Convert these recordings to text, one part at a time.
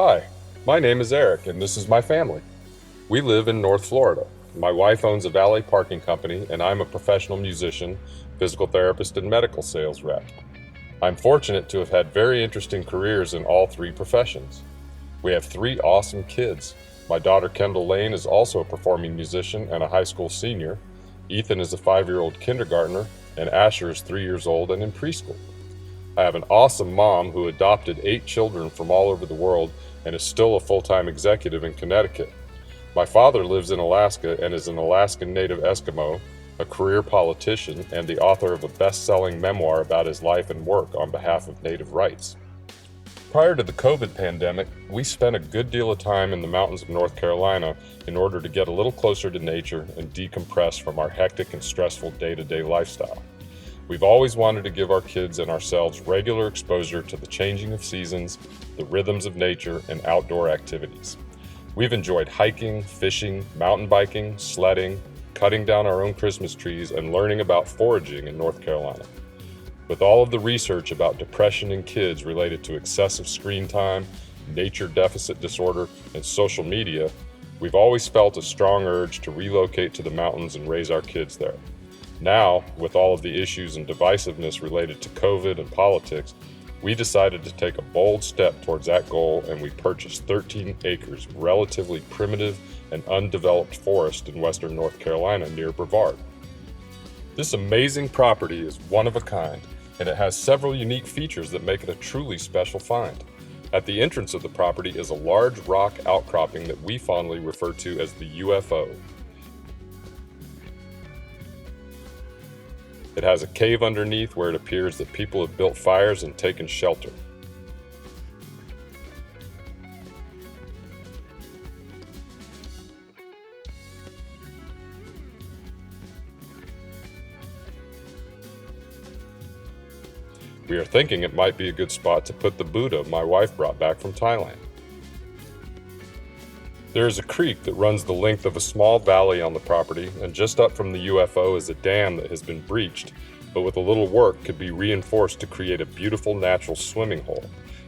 Hi, my name is Eric, and this is my family. We live in North Florida. My wife owns a valet parking company, and I'm a professional musician, physical therapist, and medical sales rep. I'm fortunate to have had very interesting careers in all three professions. We have three awesome kids. My daughter Kendall Lane is also a performing musician and a high school senior. Ethan is a 5-year-old kindergartner, and Asher is 3 years old and in preschool. I have an awesome mom who adopted 8 children from all over the world and is still a full-time executive in Connecticut. My father lives in Alaska and is an Alaskan Native Eskimo, a career politician, and the author of a best-selling memoir about his life and work on behalf of Native rights. Prior to the COVID pandemic, we spent a good deal of time in the mountains of North Carolina in order to get a little closer to nature and decompress from our hectic and stressful day-to-day lifestyle. We've always wanted to give our kids and ourselves regular exposure to the changing of seasons, the rhythms of nature, and outdoor activities. We've enjoyed hiking, fishing, mountain biking, sledding, cutting down our own Christmas trees, and learning about foraging in North Carolina. With all of the research about depression in kids related to excessive screen time, nature deficit disorder, and social media, we've always felt a strong urge to relocate to the mountains and raise our kids there. Now, with all of the issues and divisiveness related to COVID and politics, we decided to take a bold step towards that goal, and we purchased 13 acres of relatively primitive and undeveloped forest in western North Carolina near Brevard. This amazing property is one of a kind, and it has several unique features that make it a truly special find. At the entrance of the property is a large rock outcropping that we fondly refer to as the UFO. It has a cave underneath where it appears that people have built fires and taken shelter. We are thinking it might be a good spot to put the Buddha my wife brought back from Thailand. There is a creek that runs the length of a small valley on the property, and just up from the UFO is a dam that has been breached, but with a little work could be reinforced to create a beautiful natural swimming hole.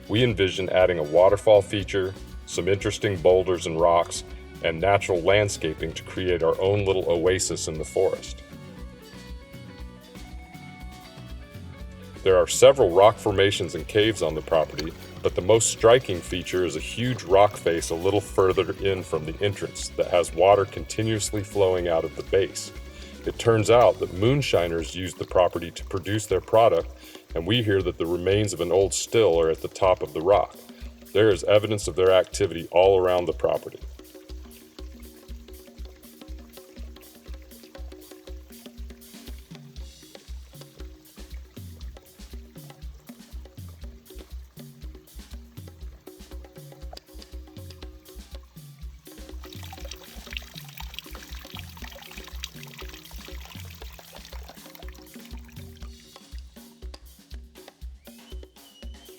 We envision adding a waterfall feature, some interesting boulders and rocks, and natural landscaping to create our own little oasis in the forest. There are several rock formations and caves on the property, but the most striking feature is a huge rock face a little further in from the entrance that has water continuously flowing out of the base. It turns out that moonshiners used the property to produce their product, and we hear that the remains of an old still are at the top of the rock. There is evidence of their activity all around the property.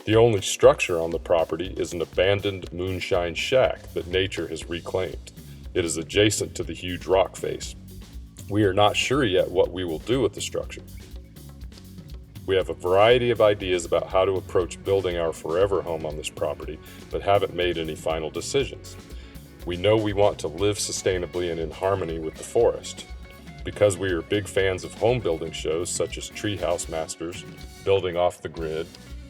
The only structure on the property is an abandoned moonshine shack that nature has reclaimed. It is adjacent to the huge rock face. We are not sure yet what we will do with the structure. We have a variety of ideas about how to approach building our forever home on this property, but haven't made any final decisions. We know we want to live sustainably and in harmony with the forest. Because we are big fans of home building shows such as Treehouse Masters, Building Off the Grid,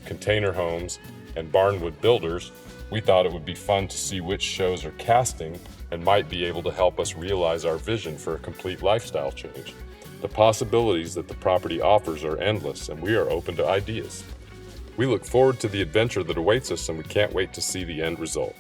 Container Homes, and Barnwood Builders, we thought it would be fun to see which shows are casting and might be able to help us realize our vision for a complete lifestyle change. The possibilities that the property offers are endless, and we are open to ideas. We look forward to the adventure that awaits us, and we can't wait to see the end result.